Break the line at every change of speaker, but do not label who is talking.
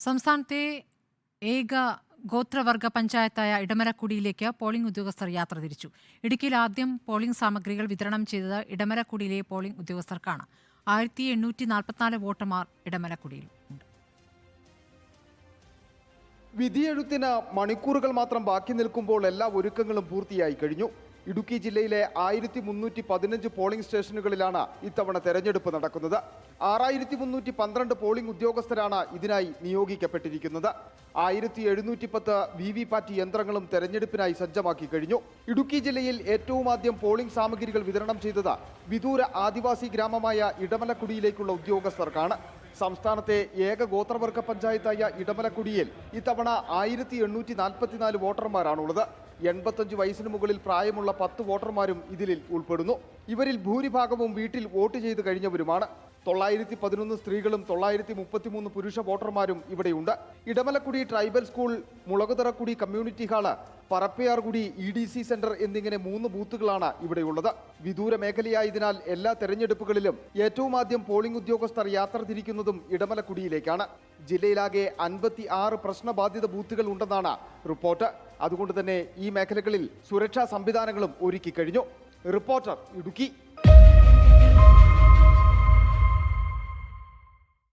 സംസ്ഥാനത്തെ ഏക ഗോത്രവർഗ പഞ്ചായത്തായ ഇടമലക്കുടിയിലേക്ക് പോളിംഗ് ഉദ്യോഗസ്ഥർ യാത്ര തിരിച്ചു. ഇടുക്കിയിൽ ആദ്യം പോളിംഗ് സാമഗ്രികൾ വിതരണം ചെയ്തത് ഇടമലക്കുടിയിലെ പോളിംഗ് ഉദ്യോഗസ്ഥർക്കാണ്. 1844 വോട്ടർമാർ ഇടമലക്കുടിയിലുണ്ട്.
വിധിയെഴുത്തിന് മണിക്കൂറുകൾ മാത്രം ബാക്കി നിൽക്കുമ്പോൾ എല്ലാ ഒരുക്കങ്ങളും പൂർത്തിയായി കഴിഞ്ഞു. ഇടുക്കി ജില്ലയിലെ 1315 പോളിംഗ് സ്റ്റേഷനുകളിലാണ് ഇത്തവണ തെരഞ്ഞെടുപ്പ് നടക്കുന്നത്. 6312 പോളിംഗ് ഉദ്യോഗസ്ഥരാണ് ഇതിനായി നിയോഗിക്കപ്പെട്ടിരിക്കുന്നത്. 1710 VVPAT യന്ത്രങ്ങളും തെരഞ്ഞെടുപ്പിനായി സജ്ജമാക്കി കഴിഞ്ഞു. ഇടുക്കി ജില്ലയിൽ ഏറ്റവും ആദ്യം പോളിംഗ് സാമഗ്രികൾ വിതരണം ചെയ്തത് വിദൂര ആദിവാസി ഗ്രാമമായ ഇടമലക്കുടിയിലേക്കുള്ള ഉദ്യോഗസ്ഥർക്കാണ്. സംസ്ഥാനത്തെ ഏക ഗോത്രവർഗ പഞ്ചായത്തായ ഇടമലക്കുടിയിൽ ഇത്തവണ 1844 വോട്ടർമാരാണുള്ളത്. 85 വയസ്സിന് മുകളിൽ പ്രായമുള്ള 10 വോട്ടർമാരും ഇതിൽ ഉൾപ്പെടുന്നു. ഇവരിൽ ഭൂരിഭാഗവും വീട്ടിൽ വോട്ട് ചെയ്ത് കഴിഞ്ഞവരുമാണ്. 911 സ്ത്രീകളും 933 പുരുഷ വോട്ടർമാരും ഇവിടെയുണ്ട്. Edamalakkudy tribal school, Mulakutharakkudy community hall, Parappayarkudy EDC centre എന്നിങ്ങനെ 3 ബൂത്തുകളാണ് ഇവിടെയുള്ളത്. വിദൂര മേഖലയായതിനാൽ എല്ലാ തെരഞ്ഞെടുപ്പുകളിലും ഏറ്റവും ആദ്യം പോളിംഗ് ഉദ്യോഗസ്ഥർ യാത്ര തിരിക്കുന്നതും ഇടമലക്കുടിയിലേക്കാണ്. ജില്ലയിലാകെ 56 പ്രശ്നബാധിത ബൂത്തുകൾ ഉണ്ടെന്നാണ് റിപ്പോർട്ട്. അതുകൊണ്ട് തന്നെ ഈ മേഖലകളിൽ സുരക്ഷാ സംവിധാനങ്ങളും ഒരുക്കി കഴിഞ്ഞു. റിപ്പോർട്ടർ, ഇടുക്കി.